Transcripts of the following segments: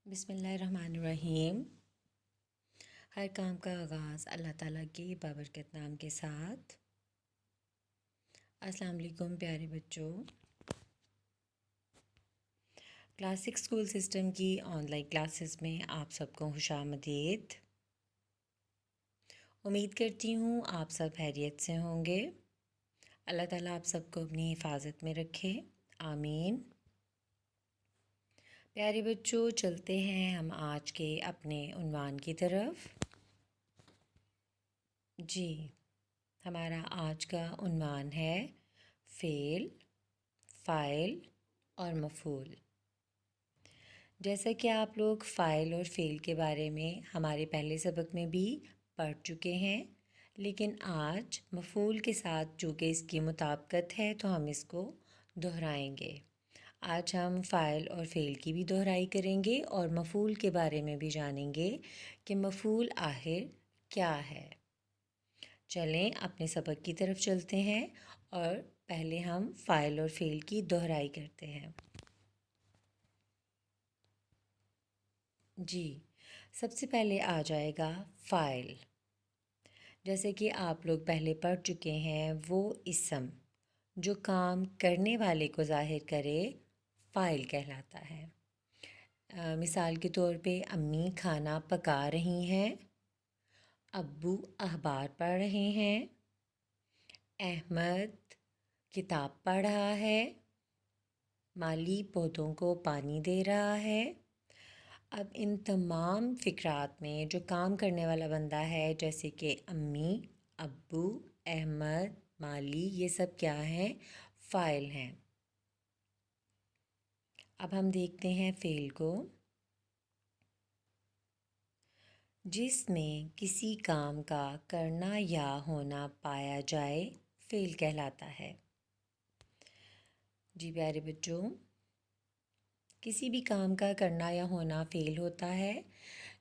بسم اللہ الرحمن الرحیم۔ ہر کام کا آغاز اللہ تعالیٰ کی بابرکت نام کے ساتھ۔ السلام علیکم پیارے بچوں، کلاسک اسکول سسٹم کی آن لائن کلاسز میں آپ سب کو خوش آمدید۔ امید کرتی ہوں آپ سب خیریت سے ہوں گے۔ اللہ تعالیٰ آپ سب کو اپنی حفاظت میں رکھے، آمین۔ پیارے بچوں، چلتے ہیں ہم آج کے اپنے عنوان کی طرف۔ جی، ہمارا آج کا عنوان ہے فعل، فاعل اور مفعول۔ جیسا کہ آپ لوگ فاعل اور فعل کے بارے میں ہمارے پہلے سبق میں بھی پڑھ چکے ہیں، لیکن آج مفعول کے ساتھ چونکہ اس کی مطابقت ہے تو ہم اس کو دہرائیں گے۔ آج ہم فاعل اور فعل کی بھی دہرائی کریں گے اور مفعول کے بارے میں بھی جانیں گے کہ مفعول آخر کیا ہے۔ چلیں اپنے سبق کی طرف چلتے ہیں اور پہلے ہم فاعل اور فعل کی دہرائی کرتے ہیں۔ جی، سب سے پہلے آ جائے گا فاعل۔ جیسے کہ آپ لوگ پہلے پڑھ چکے ہیں، وہ اسم جو کام کرنے والے کو ظاہر کرے فاعل کہلاتا ہے۔ مثال کے طور پہ امی کھانا پکا رہی ہیں، ابو اخبار پڑھ رہے ہیں، احمد کتاب پڑھ رہا ہے، مالی پودوں کو پانی دے رہا ہے۔ اب ان تمام فقرات میں جو کام کرنے والا بندہ ہے، جیسے کہ امی، ابو، احمد، مالی، یہ سب کیا ہیں؟ فاعل ہیں۔ اب ہم دیکھتے ہیں فعل کو۔ جس میں کسی کام کا کرنا یا ہونا پایا جائے فعل کہلاتا ہے۔ جی پیارے بچوں، کسی بھی کام کا کرنا یا ہونا فعل ہوتا ہے،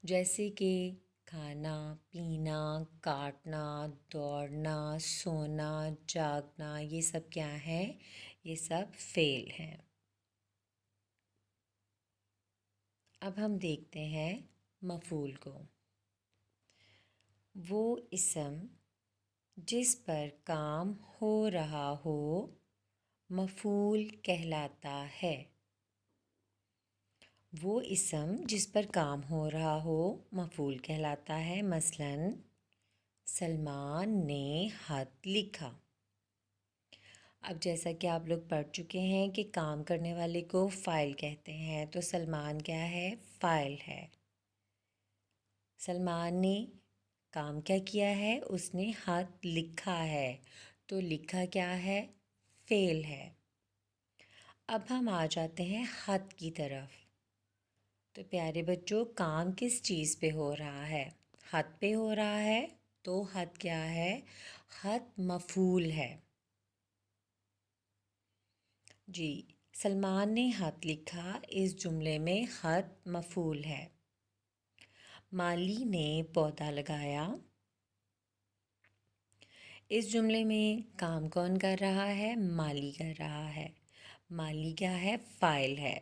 جیسے کہ کھانا، پینا، کاٹنا، دوڑنا، سونا، جاگنا، یہ سب کیا ہیں؟ یہ سب فعل ہیں۔ اب ہم دیکھتے ہیں مفعول کو۔ وہ اسم جس پر کام ہو رہا ہو مفعول کہلاتا ہے۔ وہ اسم جس پر کام ہو رہا ہو مفعول کہلاتا ہے۔ مثلاً سلمان نے خط لکھا۔ اب جیسا کہ آپ لوگ پڑھ چکے ہیں کہ کام کرنے والے کو فاعل کہتے ہیں، تو سلمان کیا ہے؟ فاعل ہے۔ سلمان نے کام کیا کیا ہے؟ اس نے خط لکھا ہے، تو لکھا کیا ہے؟ فعل ہے۔ اب ہم آ جاتے ہیں خط کی طرف۔ تو پیارے بچوں، کام کس چیز پہ ہو رہا ہے؟ خط پہ ہو رہا ہے، تو خط کیا ہے؟ خط مفعول ہے۔ جی، سلمان نے خط لکھا، اس جملے میں خط مفعول ہے۔ مالی نے پودا لگایا، اس جملے میں کام کون کر رہا ہے؟ مالی کر رہا ہے۔ مالی کیا ہے؟ فاعل ہے۔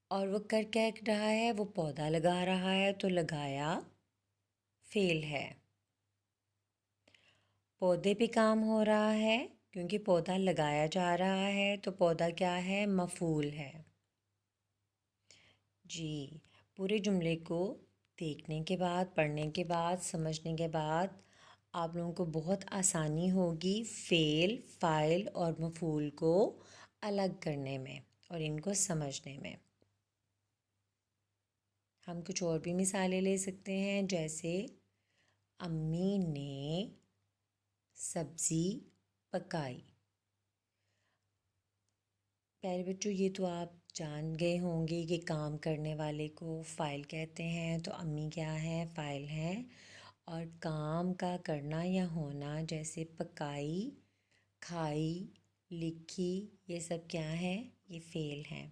اور وہ کر کیا رہا ہے؟ وہ پودا لگا رہا ہے، تو لگایا فعل ہے۔ پودے پہ کام ہو رہا ہے، کیونکہ پودا لگایا جا رہا ہے، تو پودا کیا ہے؟ مفعول ہے۔ جی، پورے جملے کو دیکھنے کے بعد، پڑھنے کے بعد، سمجھنے کے بعد آپ لوگوں کو بہت آسانی ہوگی فعل، فاعل اور مفعول کو الگ کرنے میں اور ان کو سمجھنے میں۔ ہم کچھ اور بھی مثالیں لے سکتے ہیں، جیسے امی نے سبزی پکائی۔ پیارے بچوں، یہ تو آپ جان گئے ہوں گے کہ کام کرنے والے کو فاعل کہتے ہیں، تو امی کیا ہے؟ فاعل ہیں۔ اور کام کا کرنا یا ہونا، جیسے پکائی، کھائی، لکھی، یہ سب کیا ہیں؟ یہ فعل ہیں۔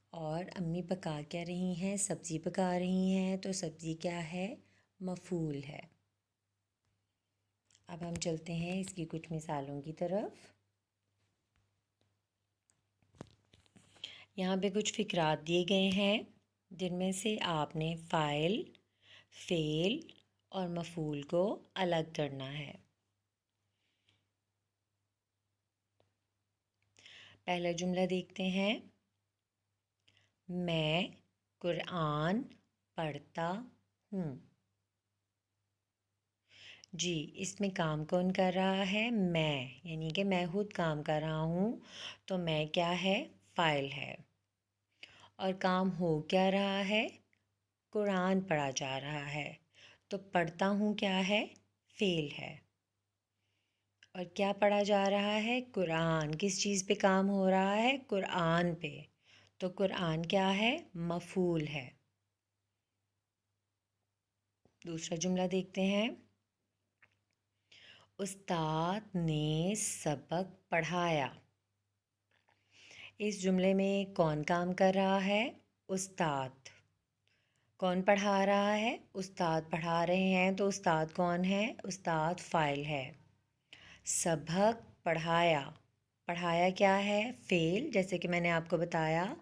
اور امی پکا کیا رہی ہیں؟ سبزی پکا رہی ہیں، تو سبزی کیا ہے؟ مفعول ہے۔ اب ہم چلتے ہیں اس کی کچھ مثالوں کی طرف۔ یہاں پہ کچھ فقرات دیے گئے ہیں جن میں سے آپ نے فاعل، فعل اور مفعول کو الگ کرنا ہے۔ پہلا جملہ دیکھتے ہیں، میں قرآن پڑھتا ہوں۔ جی، اس میں کام کون کر رہا ہے؟ میں، یعنی کہ میں خود کام کر رہا ہوں، تو میں کیا ہے؟ فاعل ہے۔ اور کام ہو کیا رہا ہے؟ قرآن پڑھا جا رہا ہے، تو پڑھتا ہوں کیا ہے؟ فعل ہے۔ اور کیا پڑھا جا رہا ہے؟ قرآن۔ کس چیز پہ کام ہو رہا ہے؟ قرآن پہ، تو قرآن کیا ہے؟ مفعول ہے۔ دوسرا جملہ دیکھتے ہیں، استاد نے سبق پڑھایا۔ اس جملے میں کون کام کر رہا ہے؟ استاد۔ کون پڑھا رہا ہے؟ استاد پڑھا رہے ہیں، تو استاد کون ہے؟ استاد فاعل ہے۔ سبق پڑھایا، پڑھایا کیا ہے؟ فعل۔ جیسے کہ میں نے آپ کو بتایا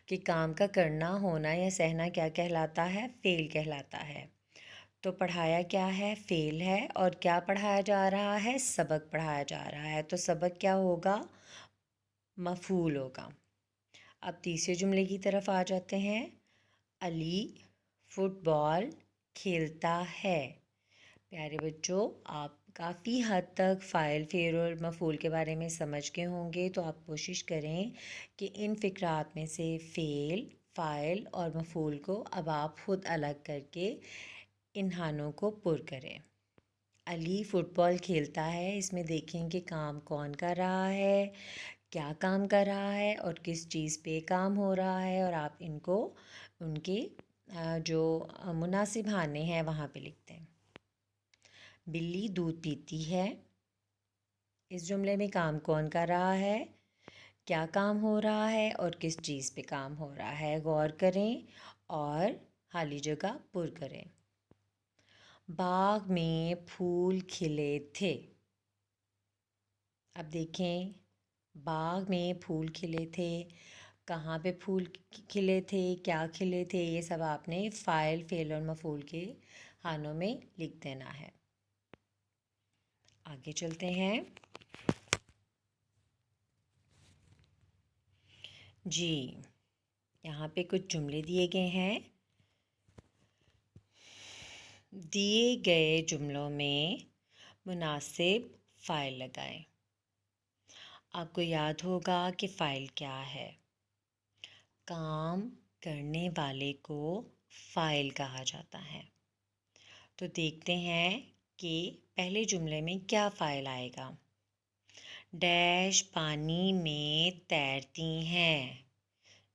کہ کام کا کرنا، ہونا یا سہنا کیا کہلاتا ہے؟ فعل کہلاتا ہے۔ تو پڑھایا کیا ہے؟ فعل ہے۔ اور کیا پڑھایا جا رہا ہے؟ سبق پڑھایا جا رہا ہے، تو سبق کیا ہوگا؟ مفعول ہوگا۔ اب تیسرے جملے کی طرف آ جاتے ہیں، علی فٹ بال کھیلتا ہے۔ پیارے بچوں، آپ کافی حد تک فاعل، فعل اور مفعول کے بارے میں سمجھ گئے ہوں گے، تو آپ کوشش کریں کہ ان فقرات میں سے فعل، فاعل اور مفعول کو اب آپ خود الگ کر کے ان خانوں کو پر کریں۔ علی فٹ بال کھیلتا ہے، اس میں دیکھیں کہ کام کون کر رہا ہے، کیا کام کر رہا ہے اور کس چیز پہ کام ہو رہا ہے، اور آپ ان کو ان کے جو مناسب خانے ہیں وہاں پہ لکھتے ہیں۔ بلی دودھ پیتی ہے، اس جملے میں کام کون کر رہا ہے، کیا کام ہو رہا ہے اور کس چیز پہ کام ہو رہا ہے، غور کریں اور خالی جگہ پر کریں۔ باغ میں پھول کھلے تھے۔ اب دیکھیں، باغ میں پھول کھلے تھے، کہاں پہ پھول کھلے تھے، کیا کھلے تھے، یہ سب آپ نے فاعل، فعل اور مفعول کے خانوں میں لکھ دینا ہے۔ آگے چلتے ہیں۔ جی، یہاں پہ کچھ جملے دیے گئے ہیں۔ دیے گئے جملوں میں مناسب فاعل لگائیں۔ آپ کو یاد ہوگا کہ فاعل کیا ہے؟ کام کرنے والے کو فاعل کہا جاتا ہے۔ تو دیکھتے ہیں کہ پہلے جملے میں کیا فاعل آئے گا۔ ڈیش پانی میں تیرتی ہیں۔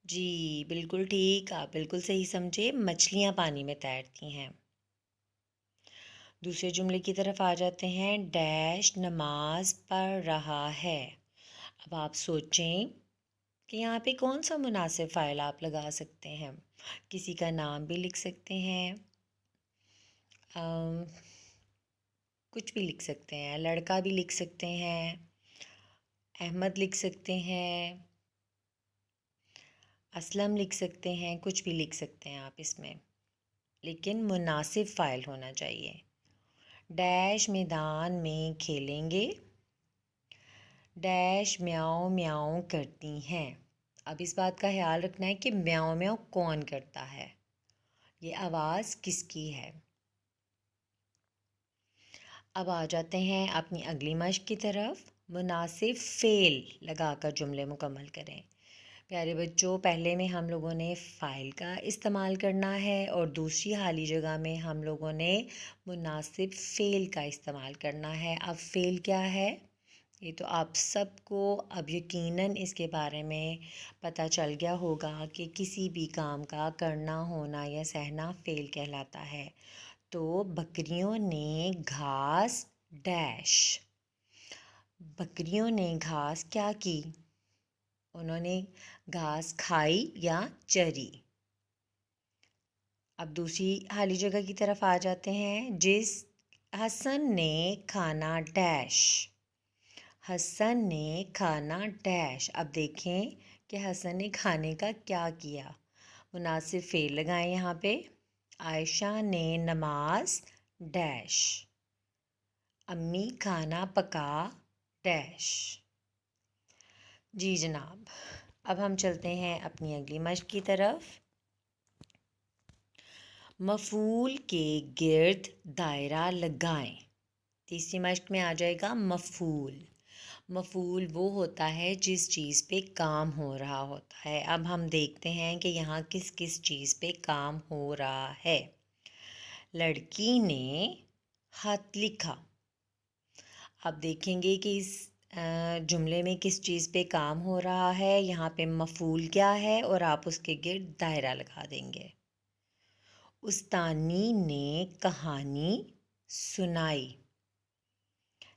جی بالکل ٹھیک، آپ بالکل صحیح سمجھے، مچھلیاں پانی میں تیرتی ہیں۔ دوسرے جملے کی طرف آ جاتے ہیں، ڈیش نماز پڑھ رہا ہے۔ اب آپ سوچیں کہ یہاں پہ کون سا مناسب فاعل آپ لگا سکتے ہیں۔ کسی کا نام بھی لکھ سکتے ہیں، کچھ بھی لکھ سکتے ہیں، لڑکا بھی لکھ سکتے ہیں، احمد لکھ سکتے ہیں، اسلم لکھ سکتے ہیں، کچھ بھی لکھ سکتے ہیں آپ اس میں، لیکن مناسب فاعل ہونا چاہیے۔ ڈیش میدان میں کھیلیں گے، ڈیش میاؤں میاؤں کرتی ہیں۔ اب اس بات کا خیال رکھنا ہے کہ میاؤں میاؤں کون کرتا ہے، یہ آواز کس کی ہے۔ اب آ جاتے ہیں اپنی اگلی مشق کی طرف، مناسب فعل لگا کر جملے مکمل کریں۔ پیارے بچوں، پہلے میں ہم لوگوں نے فاعل کا استعمال کرنا ہے اور دوسری خالی جگہ میں ہم لوگوں نے مناسب فعل کا استعمال کرنا ہے۔ اب فعل کیا ہے، یہ تو آپ سب کو اب یقیناً اس کے بارے میں پتہ چل گیا ہوگا کہ کسی بھی کام کا کرنا، ہونا یا سہنا فعل کہلاتا ہے۔ تو بکریوں نے گھاس ڈیش، بکریوں نے گھاس کیا کی، انہوں نے گھاس کھائی یا چری۔ اب دوسری خالی جگہ کی طرف آ جاتے ہیں، جس حسن نے کھانا ڈیش، حسن نے کھانا ڈیش۔ اب دیکھیں کہ حسن نے کھانے کا کیا کیا؟ مناسب فعل لگائیں یہاں پہ۔ عائشہ نے نماز ڈیش، امی کھانا پکا ڈیش۔ جی جناب، اب ہم چلتے ہیں اپنی اگلی مشق کی طرف۔ مفعول کے گرد دائرہ لگائیں۔ تیسری مشق میں آ جائے گا مفعول۔ مفعول وہ ہوتا ہے جس چیز پہ کام ہو رہا ہوتا ہے۔ اب ہم دیکھتے ہیں کہ یہاں کس کس چیز پہ کام ہو رہا ہے۔ لڑکی نے خط لکھا۔ اب دیکھیں گے کہ اس جملے میں کس چیز پہ کام ہو رہا ہے۔ یہاں پہ مفعول کیا ہے اور آپ اس کے گرد دائرہ لگا دیں گے۔ استانی نے کہانی سنائی۔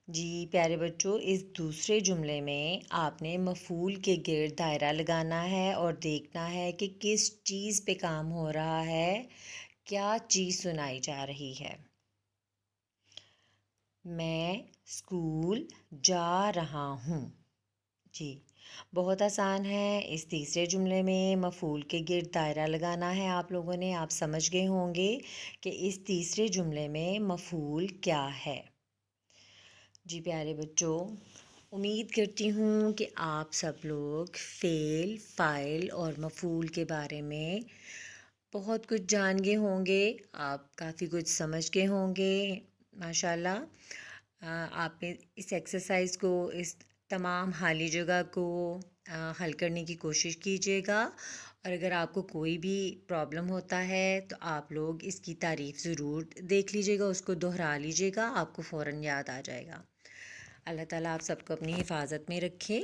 جی پیارے بچوں، اس دوسرے جملے میں آپ نے مفعول کے گرد دائرہ لگانا ہے اور دیکھنا ہے کہ کس چیز پہ کام ہو رہا ہے، کیا چیز سنائی جا رہی ہے۔ میں اسکول جا رہا ہوں۔ جی بہت آسان ہے۔ اس تیسرے جملے میں مفعول کے گرد دائرہ لگانا ہے آپ لوگوں نے۔ آپ سمجھ گئے ہوں گے کہ اس تیسرے جملے میں مفعول کیا ہے۔ جی پیارے بچوں، امید کرتی ہوں کہ آپ سب لوگ فعل، فاعل اور مفعول کے بارے میں بہت کچھ جان گئے ہوں گے۔ آپ کافی کچھ سمجھ گئے ہوں گے ماشاءاللہ۔ آپ اس ایکسرسائز کو، اس تمام حالی جگہ کو حل کرنے کی کوشش کیجیے گا، اور اگر آپ کو کوئی بھی پرابلم ہوتا ہے تو آپ لوگ اس کی تعریف ضرور دیکھ لیجیے گا، اس کو دہرا لیجیے گا، آپ کو فوراً یاد آ جائے گا۔ اللہ تعالیٰ آپ سب کو اپنی حفاظت میں رکھے۔